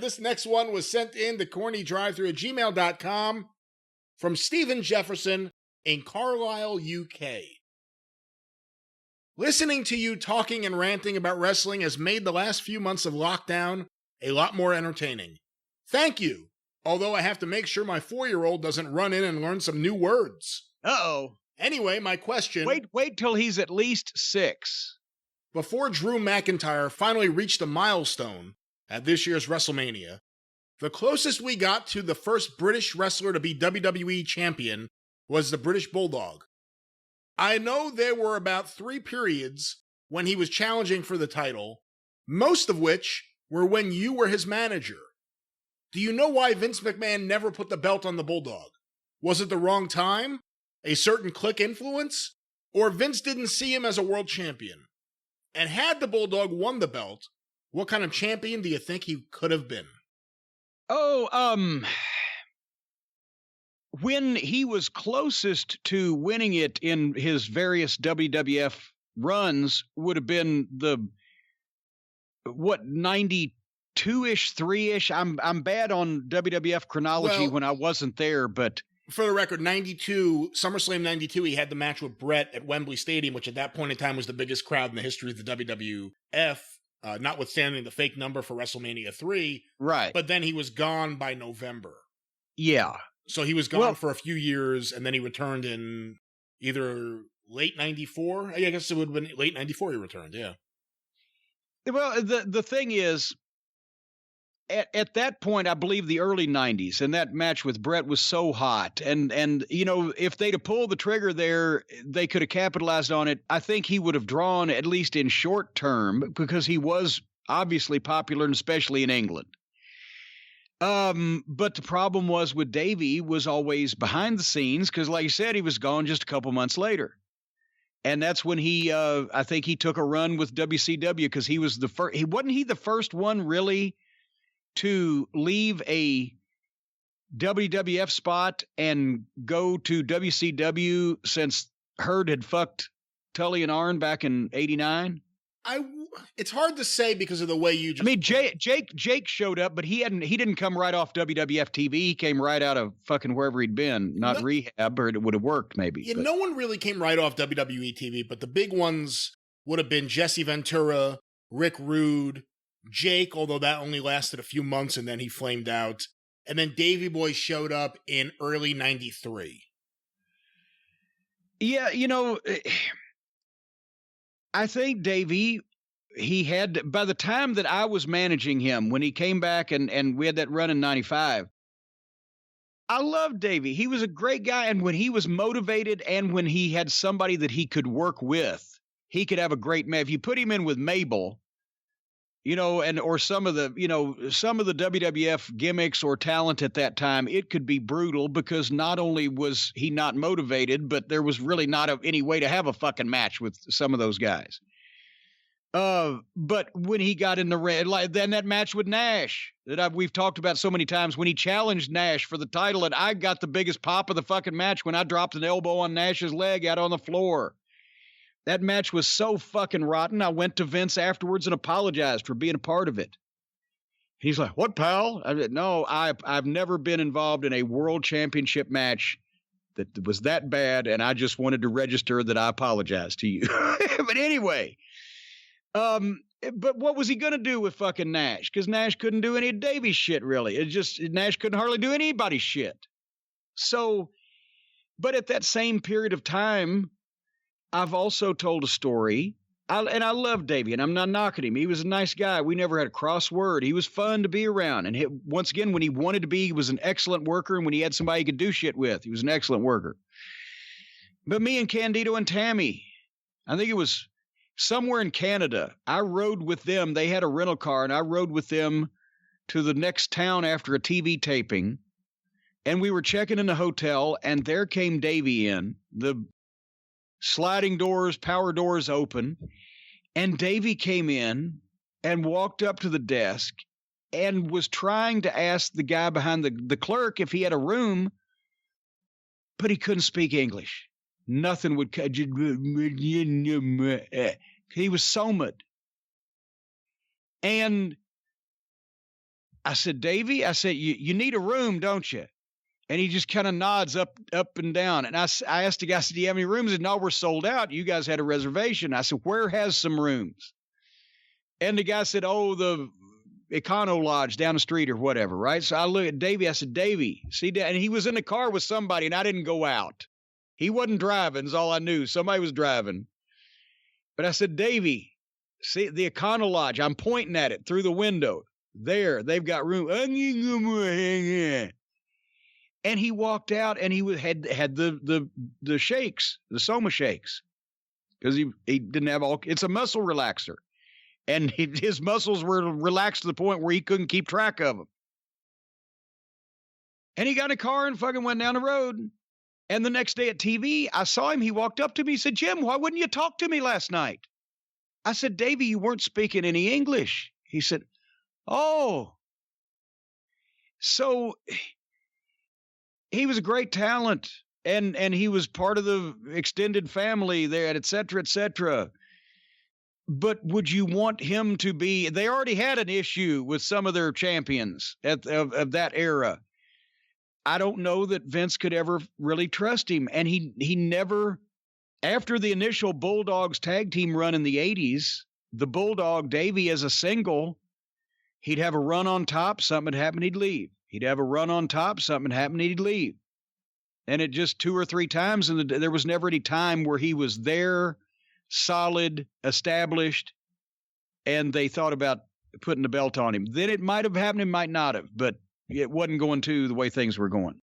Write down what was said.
This next one was sent in to CornyDriveThru@gmail.com from Stephen Jefferson in Carlisle, UK. Listening to you talking and ranting about wrestling has made the last few months of lockdown a lot more entertaining. Thank you. Although I have to make sure my 4-year-old doesn't run in and learn some new words. Uh-oh. Anyway, my question... Wait till he's at least 6. Before Drew McIntyre finally reached a milestone at this year's WrestleMania, the closest we got to the first British wrestler to be WWE champion was the British Bulldog. I know there were about 3 periods when he was challenging for the title, most of which were when you were his manager. Do you know why Vince McMahon never put the belt on the Bulldog? Was it the wrong time? A certain clique influence? Or Vince didn't see him as a world champion? And had the Bulldog won the belt, what kind of champion do you think he could have been? When he was closest to winning it in his various WWF runs would have been the, 92-ish, 3-ish. I'm bad on WWF chronology when I wasn't there, but... For the record, 92, SummerSlam 92, he had the match with Brett at Wembley Stadium, which at that point in time was the biggest crowd in the history of the WWF, notwithstanding the fake number for WrestleMania 3. Right. But then he was gone by November. Yeah. So he was gone for a few years, and then he returned in either late 94? I guess it would have been late 94 he returned, yeah. Well, the thing is, at that point, I believe the early 90s, and that match with Brett was so hot. And you know, if they'd have pulled the trigger there, they could have capitalized on it. I think he would have drawn, at least in short term, because he was obviously popular, and especially in England. But the problem was with Davey was always behind the scenes, because like you said, he was gone just a couple months later. And that's when he, I think he took a run with WCW, because he was the first, wasn't he the first one really to leave a WWF spot and go to WCW since Hurd had fucked Tully and Arn back in 89? It's hard to say because of the way you just... I mean, Jake showed up, but he didn't come right off WWF TV. He came right out of fucking wherever he'd been, not rehab, or it would have worked maybe. Yeah, no one really came right off WWE TV, but the big ones would have been Jesse Ventura, Rick Rude, Jake, although that only lasted a few months and then he flamed out. And then Davey Boy showed up in early 93. Yeah, you know, I think Davey, he had, by the time that I was managing him, when he came back and we had that run in 95, I loved Davey. He was a great guy. And when he was motivated and when he had somebody that he could work with, he could have a great match. If you put him in with Mabel, you know, or some of the WWF gimmicks or talent at that time, it could be brutal, because not only was he not motivated, but there was really not any way to have a fucking match with some of those guys. But when he got in the ring, like then that match with Nash that we've talked about so many times, when he challenged Nash for the title, and I got the biggest pop of the fucking match when I dropped an elbow on Nash's leg out on the floor. That match was so fucking rotten. I went to Vince afterwards and apologized for being a part of it. He's like, "What, pal?" I said, "No, I've never been involved in a world championship match that was that bad, and I just wanted to register that I apologize to you." But anyway, but what was he going to do with fucking Nash? Because Nash couldn't do any of Davey's shit, really. Nash couldn't hardly do anybody's shit. So, but at that same period of time, I've also told a story, and I love Davey, and I'm not knocking him. He was a nice guy. We never had a cross word. He was fun to be around. And once again, when he wanted to be, he was an excellent worker. And when he had somebody he could do shit with, he was an excellent worker. But me and Candido and Tammy, I think it was somewhere in Canada, I rode with them. They had a rental car, and I rode with them to the next town after a TV taping. And we were checking in the hotel, and there came Davey in. The sliding doors, power doors open, and Davey came in and walked up to the desk and was trying to ask the guy behind the clerk if he had a room, but he couldn't speak English. Nothing would. He was Somad. And I said, Davey, I said, you need a room, don't you? And he just kind of nods up and down. And I asked the guy, I said, do you have any rooms? He said, no, we're sold out. You guys had a reservation. I said, where has some rooms? And the guy said, oh, the Econo Lodge down the street or whatever, right? So I look at Davey. I said, Davey, see that? And he was in the car with somebody, and I didn't go out. He wasn't driving, is all I knew. Somebody was driving. But I said, Davey, see the Econo Lodge. I'm pointing at it through the window. There, they've got room. And he walked out, and he had the shakes, the Soma shakes, because he didn't have all. It's a muscle relaxer. And his muscles were relaxed to the point where he couldn't keep track of them. And he got in a car and fucking went down the road. And the next day at TV, I saw him. He walked up to me. He said, Jim, why wouldn't you talk to me last night? I said, Davey, you weren't speaking any English. He said, oh. So he was a great talent. And he was part of the extended family there, et cetera, et cetera. But would you want him to be? They already had an issue with some of their champions of that era. I don't know that Vince could ever really trust him. And he never, after the initial Bulldogs tag team run in the 80s, the Bulldog Davey as a single, he'd have a run on top, something had happened, he'd leave. He'd have a run on top, something had happened, he'd leave. And it just 2 or 3 times, and there was never any time where he was there, solid, established, and they thought about putting the belt on him. Then it might have happened, it might not have, but it wasn't going to the way things were going.